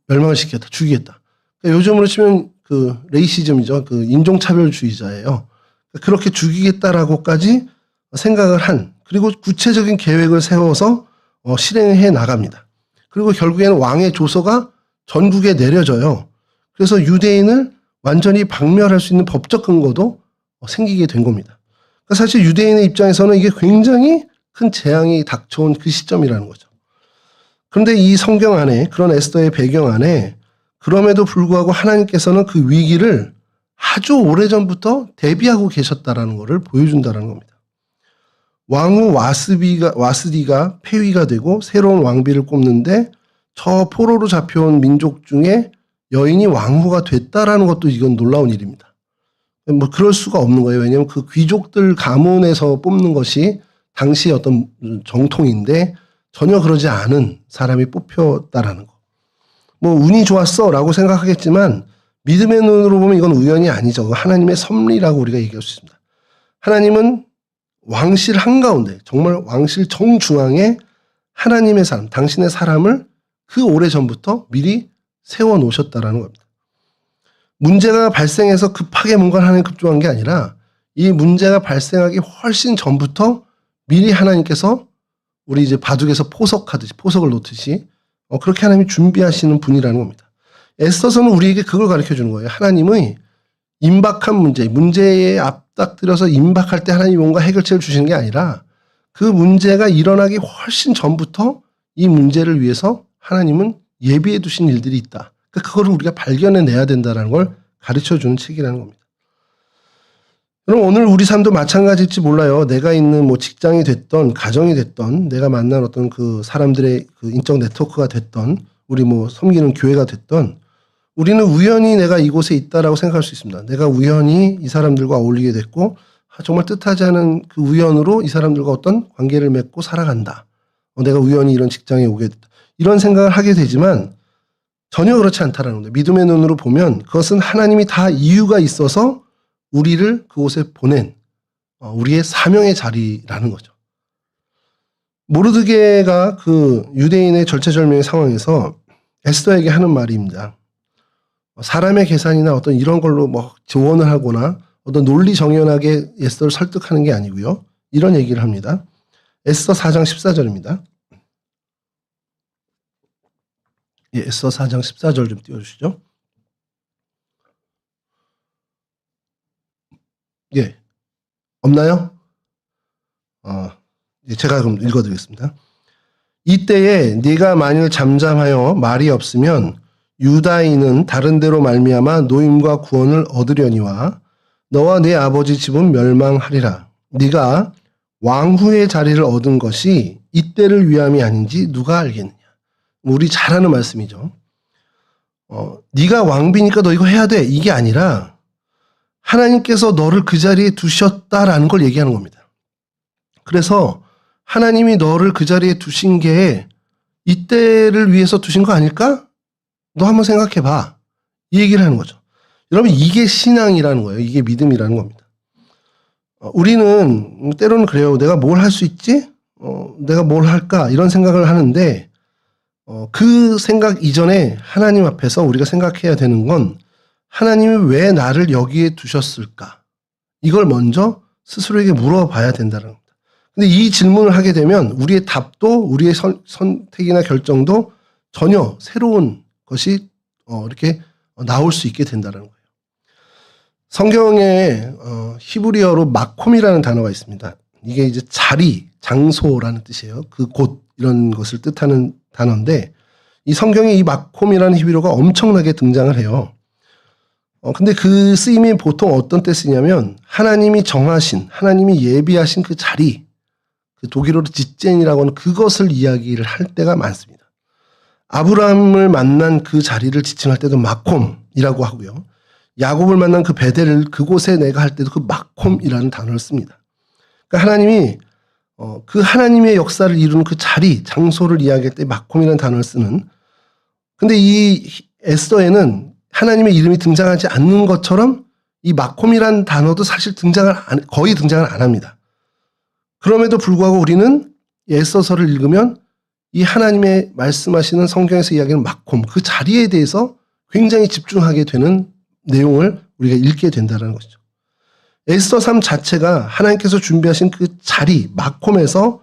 Speaker 1: 멸망을 시키겠다, 죽이겠다. 그러니까 요즘으로 치면 그 레이시즘이죠. 그 인종차별주의자예요. 그렇게 죽이겠다라고까지 생각을 한, 그리고 구체적인 계획을 세워서 실행해 나갑니다. 그리고 결국에는 왕의 조서가 전국에 내려져요. 그래서 유대인을 완전히 박멸할 수 있는 법적 근거도 생기게 된 겁니다. 그러니까 사실 유대인의 입장에서는 이게 굉장히 큰 재앙이 닥쳐온 그 시점이라는 거죠. 그런데 이 성경 안에, 그런 에스더의 배경 안에 그럼에도 불구하고 하나님께서는 그 위기를 아주 오래전부터 대비하고 계셨다라는 것을 보여준다는 겁니다. 왕후 와스디가 폐위가 되고 새로운 왕비를 꼽는데 저 포로로 잡혀온 민족 중에 여인이 왕후가 됐다라는 것도 이건 놀라운 일입니다. 뭐 그럴 수가 없는 거예요. 왜냐하면 그 귀족들 가문에서 뽑는 것이 당시의 어떤 정통인데 전혀 그러지 않은 사람이 뽑혔다라는 거. 뭐 운이 좋았어라고 생각하겠지만 믿음의 눈으로 보면 이건 우연이 아니죠. 하나님의 섭리라고 우리가 얘기할 수 있습니다. 하나님은 왕실 한가운데 정말 왕실 정중앙에 하나님의 사람, 당신의 사람을 그 오래전부터 미리 세워놓으셨다라는 겁니다. 문제가 발생해서 급하게 뭔가를 하나님 급조한 게 아니라 이 문제가 발생하기 훨씬 전부터 미리 하나님께서 우리 이제 바둑에서 포석하듯이 포석을 놓듯이 그렇게 하나님이 준비하시는 분이라는 겁니다. 에스더서는 우리에게 그걸 가르쳐 주는 거예요. 하나님의 임박한 문제에 앞닥들여서 임박할 때 하나님이 뭔가 해결책을 주시는 게 아니라 그 문제가 일어나기 훨씬 전부터 이 문제를 위해서 하나님은 예비해 두신 일들이 있다. 그러니까 그거를 우리가 발견해내야 된다는 걸 가르쳐주는 책이라는 겁니다. 그럼 오늘 우리 삶도 마찬가지일지 몰라요. 내가 있는 뭐 직장이 됐던 가정이 됐던 내가 만난 어떤 그 사람들의 그 인적 네트워크가 됐던 우리 뭐 섬기는 교회가 됐던 우리는 우연히 내가 이곳에 있다라고 생각할 수 있습니다. 내가 우연히 이 사람들과 어울리게 됐고 정말 뜻하지 않은 그 우연으로 이 사람들과 어떤 관계를 맺고 살아간다. 내가 우연히 이런 직장에 오게 됐다. 이런 생각을 하게 되지만 전혀 그렇지 않다라는 겁니다. 믿음의 눈으로 보면 그것은 하나님이 다 이유가 있어서 우리를 그곳에 보낸 우리의 사명의 자리라는 거죠. 모르드게가 그 유대인의 절체절명의 상황에서 에스더에게 하는 말입니다. 사람의 계산이나 어떤 이런 걸로 뭐 조언을 하거나 어떤 논리 정연하게 에스더를 설득하는 게 아니고요. 이런 얘기를 합니다. 에스더 4장 14절입니다. 예, 에스더 4장 14절 좀 띄워주시죠. 예, 없나요? 제가 그럼 읽어드리겠습니다. 이때에 네가 만일 잠잠하여 말이 없으면 유다인은 다른 데로 말미암아 노임과 구원을 얻으려니와 너와 네 아버지 집은 멸망하리라. 네가 왕후의 자리를 얻은 것이 이때를 위함이 아닌지 누가 알겠느냐. 우리 잘 아는 말씀이죠. 네가 왕비니까 너 이거 해야 돼. 이게 아니라 하나님께서 너를 그 자리에 두셨다라는 걸 얘기하는 겁니다. 그래서 하나님이 너를 그 자리에 두신 게 이때를 위해서 두신 거 아닐까? 너 한번 생각해 봐. 이 얘기를 하는 거죠. 여러분, 이게 신앙이라는 거예요. 이게 믿음이라는 겁니다. 우리는 때로는 그래요. 내가 뭘 할 수 있지? 내가 뭘 할까? 이런 생각을 하는데 그 생각 이전에 하나님 앞에서 우리가 생각해야 되는 건 하나님이 왜 나를 여기에 두셨을까? 이걸 먼저 스스로에게 물어봐야 된다는 겁니다. 근데 이 질문을 하게 되면 우리의 답도 우리의 선택이나 결정도 전혀 새로운 것이 이렇게 나올 수 있게 된다는 거예요. 성경에 히브리어로 마콤이라는 단어가 있습니다. 이게 이제 자리, 장소라는 뜻이에요. 그 곳 이런 것을 뜻하는 단어인데 이 성경에 이 마콤이라는 히브리어가 엄청나게 등장을 해요. 근데 그 쓰임이 보통 어떤 때 쓰냐면 하나님이 정하신, 하나님이 예비하신 그 자리, 그 독일어로 지젠이라고 하는 그것을 이야기를 할 때가 많습니다. 아브라함을 만난 그 자리를 지칭할 때도 마콤이라고 하고요. 야곱을 만난 그 베델을 그곳에 내가 할 때도 그 마콤이라는 단어를 씁니다. 그러니까 하나님이 그 하나님의 역사를 이루는 그 자리, 장소를 이야기할 때 마콤이라는 단어를 쓰는. 근데 이 에스더에는 하나님의 이름이 등장하지 않는 것처럼 이 마콤이라는 단어도 사실 거의 등장을 안 합니다. 그럼에도 불구하고 우리는 에스더서를 읽으면 이 하나님의 말씀하시는 성경에서 이야기하는 마콤, 그 자리에 대해서 굉장히 집중하게 되는 내용을 우리가 읽게 된다는 것이죠. 에스더 3 자체가 하나님께서 준비하신 그 자리, 마콤에서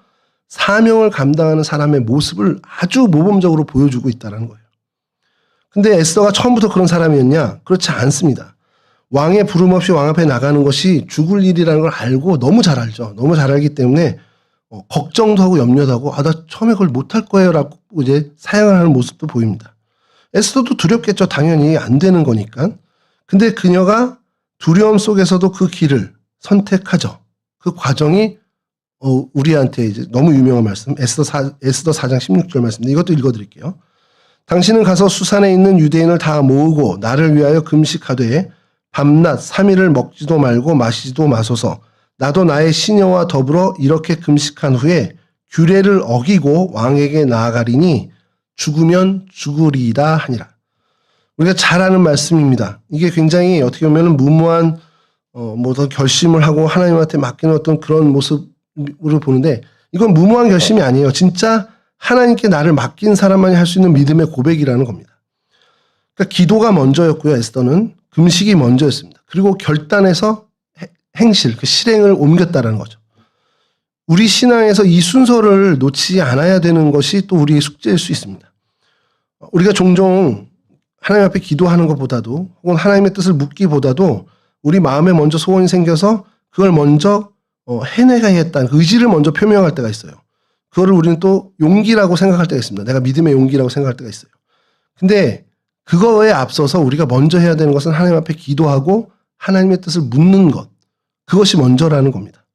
Speaker 1: 사명을 감당하는 사람의 모습을 아주 모범적으로 보여주고 있다는 거예요. 근데 에스더가 처음부터 그런 사람이었냐? 그렇지 않습니다. 왕의 부름 없이 왕 앞에 나가는 것이 죽을 일이라는 걸 알고 너무 잘 알죠. 너무 잘 알기 때문에 걱정도 하고 염려도 하고 나 처음에 그걸 못할 거예요 라고 이제 사양을 하는 모습도 보입니다. 에스더도 두렵겠죠. 당연히 안 되는 거니까. 근데 그녀가 두려움 속에서도 그 길을 선택하죠. 그 과정이 우리한테 이제 너무 유명한 말씀 에스더 4장 16절 말씀인데 이것도 읽어드릴게요. 당신은 가서 수산에 있는 유대인을 다 모으고 나를 위하여 금식하되 밤낮 3일을 먹지도 말고 마시지도 마소서. 나도 나의 시녀와 더불어 이렇게 금식한 후에 규례를 어기고 왕에게 나아가리니 죽으면 죽으리라 하니라. 우리가 잘 아는 말씀입니다. 이게 굉장히 어떻게 보면 무모한 더 결심을 하고 하나님한테 맡기는 어떤 그런 모습으로 보는데 이건 무모한 결심이 아니에요. 진짜 하나님께 나를 맡긴 사람만이 할 수 있는 믿음의 고백이라는 겁니다. 그러니까 기도가 먼저였고요. 에스더는 금식이 먼저였습니다. 그리고 결단해서 행실, 그 실행을 옮겼다는 거죠. 우리 신앙에서 이 순서를 놓치지 않아야 되는 것이 또 우리의 숙제일 수 있습니다. 우리가 종종 하나님 앞에 기도하는 것보다도 혹은 하나님의 뜻을 묻기보다도 우리 마음에 먼저 소원이 생겨서 그걸 먼저 해내가야겠다는 그 의지를 먼저 표명할 때가 있어요. 그거를 우리는 또 용기라고 생각할 때가 있습니다. 내가 믿음의 용기라고 생각할 때가 있어요. 근데 그거에 앞서서 우리가 먼저 해야 되는 것은 하나님 앞에 기도하고 하나님의 뜻을 묻는 것. 그것이 먼저라는 겁니다.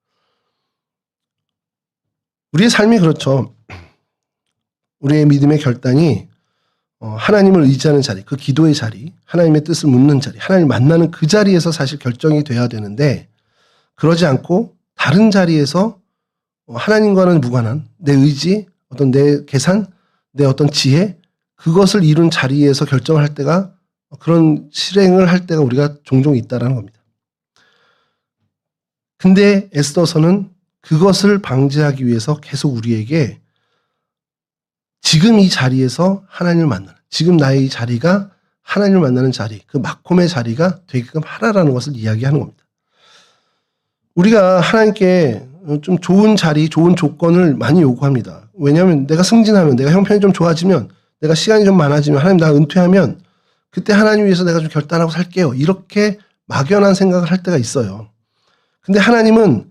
Speaker 1: 우리의 삶이 그렇죠. 우리의 믿음의 결단이 하나님을 의지하는 자리, 그 기도의 자리, 하나님의 뜻을 묻는 자리, 하나님을 만나는 그 자리에서 사실 결정이 돼야 되는데 그러지 않고 다른 자리에서 하나님과는 무관한 내 의지, 어떤 내 계산, 내 어떤 지혜 그것을 이룬 자리에서 결정을 할 때가, 그런 실행을 할 때가 우리가 종종 있다라는 겁니다. 근데 에스더서는 그것을 방지하기 위해서 계속 우리에게 지금 이 자리에서 하나님을 만나는, 지금 나의 이 자리가 하나님을 만나는 자리, 그 마콤의 자리가 되게끔 하라라는 것을 이야기하는 겁니다. 우리가 하나님께 좀 좋은 자리, 좋은 조건을 많이 요구합니다. 왜냐하면 내가 승진하면, 내가 형편이 좀 좋아지면, 내가 시간이 좀 많아지면, 하나님 나 은퇴하면 그때 하나님 위해서 내가 좀 결단하고 살게요. 이렇게 막연한 생각을 할 때가 있어요. 근데 하나님은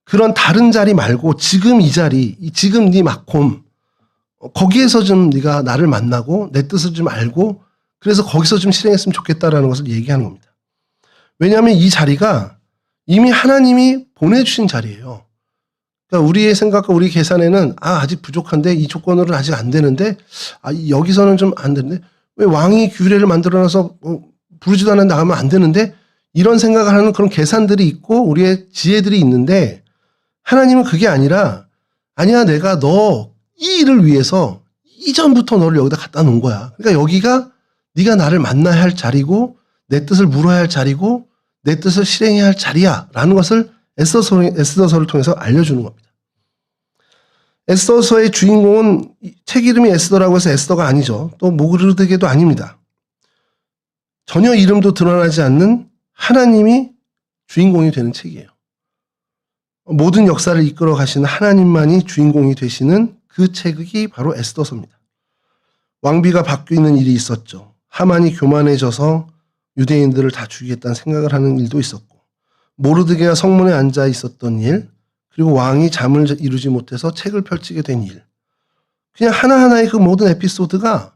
Speaker 1: 그런 다른 자리 말고 지금 이 자리, 지금 네 마콤, 거기에서 좀 네가 나를 만나고 내 뜻을 좀 알고 그래서 거기서 좀 실행했으면 좋겠다라는 것을 얘기하는 겁니다. 왜냐하면 이 자리가 이미 하나님이 보내주신 자리예요. 그러니까 우리의 생각과 우리 계산에는 아직 부족한데 이 조건으로는 아직 안 되는데 여기서는 좀 안 되는데 왜 왕이 규례를 만들어놔서 부르지도 않았는데 나가면 안 되는데 이런 생각을 하는 그런 계산들이 있고 우리의 지혜들이 있는데 하나님은 그게 아니라 아니야 내가 너 이 일을 위해서 이전부터 너를 여기다 갖다 놓은 거야. 그러니까 여기가 네가 나를 만나야 할 자리고 내 뜻을 물어야 할 자리고 내 뜻을 실행해야 할 자리야 라는 것을 에스더서를 통해서 알려주는 겁니다. 에스더서의 주인공은 책 이름이 에스더라고 해서 에스더가 아니죠. 또 모르드게도 아닙니다. 전혀 이름도 드러나지 않는 하나님이 주인공이 되는 책이에요. 모든 역사를 이끌어 가시는 하나님만이 주인공이 되시는 그 책이 바로 에스더서입니다. 왕비가 바뀌는 일이 있었죠. 하만이 교만해져서 유대인들을 다 죽이겠다는 생각을 하는 일도 있었고 모르드게가 성문에 앉아 있었던 일, 그리고 왕이 잠을 이루지 못해서 책을 펼치게 된 일, 그냥 하나하나의 그 모든 에피소드가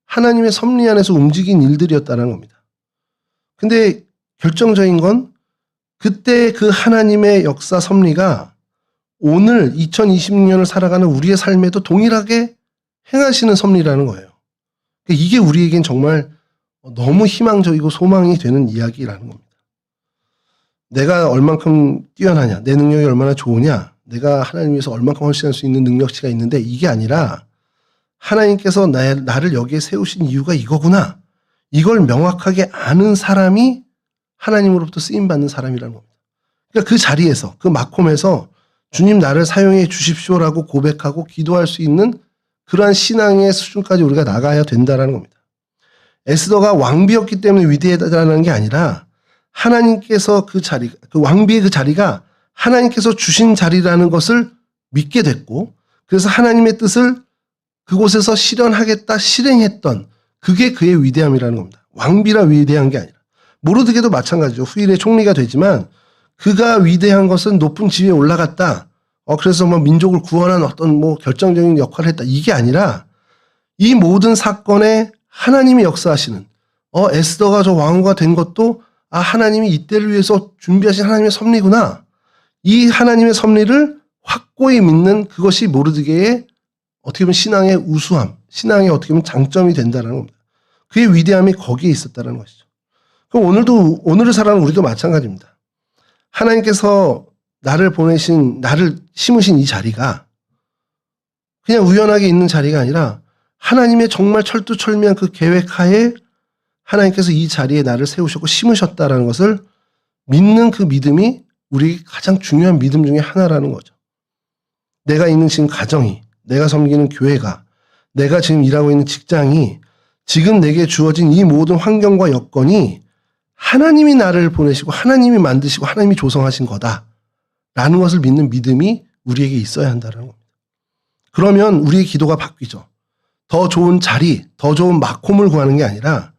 Speaker 1: 하나님의 섭리 안에서 움직인 일들이었다는 겁니다. 근데 결정적인 건 그때 그 하나님의 역사 섭리가 오늘 2020년을 살아가는 우리의 삶에도 동일하게 행하시는 섭리라는 거예요. 이게 우리에겐 정말 너무 희망적이고 소망이 되는 이야기라는 겁니다. 내가 얼만큼 뛰어나냐, 내 능력이 얼마나 좋으냐, 내가 하나님 위해서 얼만큼 헌신할 수 있는 능력치가 있는데 이게 아니라 하나님께서 나를 여기에 세우신 이유가 이거구나. 이걸 명확하게 아는 사람이 하나님으로부터 쓰임받는 사람이라는 겁니다. 그러니까 그 자리에서, 그 마콤에서 주님 나를 사용해 주십시오라고 고백하고 기도할 수 있는 그러한 신앙의 수준까지 우리가 나가야 된다는 겁니다. 에스더가 왕비였기 때문에 위대하다는 게 아니라 하나님께서 그 자리, 그 왕비의 그 자리가 하나님께서 주신 자리라는 것을 믿게 됐고 그래서 하나님의 뜻을 그곳에서 실현하겠다 실행했던 그게 그의 위대함이라는 겁니다. 왕비라 위대한 게 아니라. 모르드게도 마찬가지죠. 후일에 총리가 되지만 그가 위대한 것은 높은 지위에 올라갔다. 그래서 민족을 구원한 어떤 결정적인 역할을 했다. 이게 아니라 이 모든 사건에 하나님이 역사하시는 에스더가 저 왕후가 된 것도 하나님이 이때를 위해서 준비하신 하나님의 섭리구나. 이 하나님의 섭리를 확고히 믿는 그것이 모르드게의 어떻게 보면 신앙의 우수함, 신앙의 어떻게 보면 장점이 된다는 겁니다. 그의 위대함이 거기에 있었다는 것이죠. 그럼 오늘을 살아가는 우리도 마찬가지입니다. 하나님께서 나를 심으신 이 자리가 그냥 우연하게 있는 자리가 아니라 하나님의 정말 철두철미한 그 계획하에 하나님께서 이 자리에 나를 세우셨고 심으셨다라는 것을 믿는 그 믿음이 우리 가장 중요한 믿음 중에 하나라는 거죠. 내가 있는 지금 가정이, 내가 섬기는 교회가, 내가 지금 일하고 있는 직장이, 지금 내게 주어진 이 모든 환경과 여건이 하나님이 나를 보내시고 하나님이 만드시고 하나님이 조성하신 거다라는 것을 믿는 믿음이 우리에게 있어야 한다는 겁니다. 그러면 우리의 기도가 바뀌죠. 더 좋은 자리, 더 좋은 마콤을 구하는 게 아니라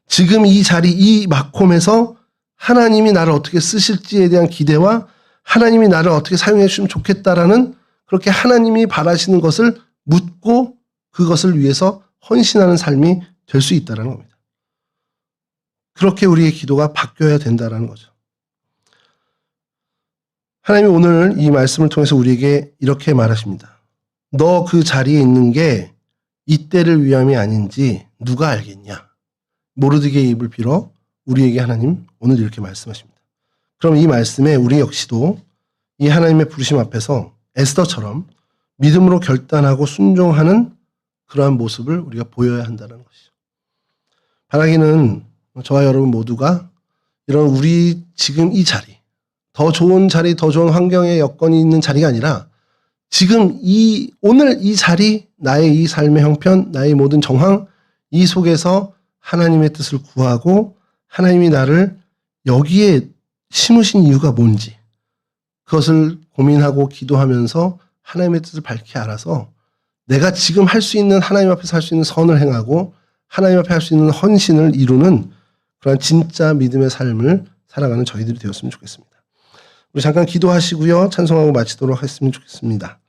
Speaker 1: 지금 이 자리, 이 마콤에서 하나님이 나를 어떻게 쓰실지에 대한 기대와 하나님이 나를 어떻게 사용해 주시면 좋겠다라는 그렇게 하나님이 바라시는 것을 묻고 그것을 위해서 헌신하는 삶이 될 수 있다는 겁니다. 그렇게 우리의 기도가 바뀌어야 된다는 거죠. 하나님이 오늘 이 말씀을 통해서 우리에게 이렇게 말하십니다. 너 그 자리에 있는 게 이때를 위함이 아닌지 누가 알겠냐. 모르드게의 입을 빌어 우리에게 하나님 오늘 이렇게 말씀하십니다. 그럼 이 말씀에 우리 역시도 이 하나님의 부르심 앞에서 에스더처럼 믿음으로 결단하고 순종하는 그러한 모습을 우리가 보여야 한다는 것이죠. 바라기는 저와 여러분 모두가 이런 우리 지금 이 자리, 더 좋은 자리, 더 좋은 환경의 여건이 있는 자리가 아니라 지금 오늘 이 자리, 나의 이 삶의 형편, 나의 모든 정황, 이 속에서 하나님의 뜻을 구하고 하나님이 나를 여기에 심으신 이유가 뭔지 그것을 고민하고 기도하면서 하나님의 뜻을 밝히 알아서 내가 지금 할 수 있는 하나님 앞에서 할 수 있는 선을 행하고 하나님 앞에 할 수 있는 헌신을 이루는 그런 진짜 믿음의 삶을 살아가는 저희들이 되었으면 좋겠습니다. 우리 잠깐 기도하시고요. 찬송하고 마치도록 했으면 좋겠습니다.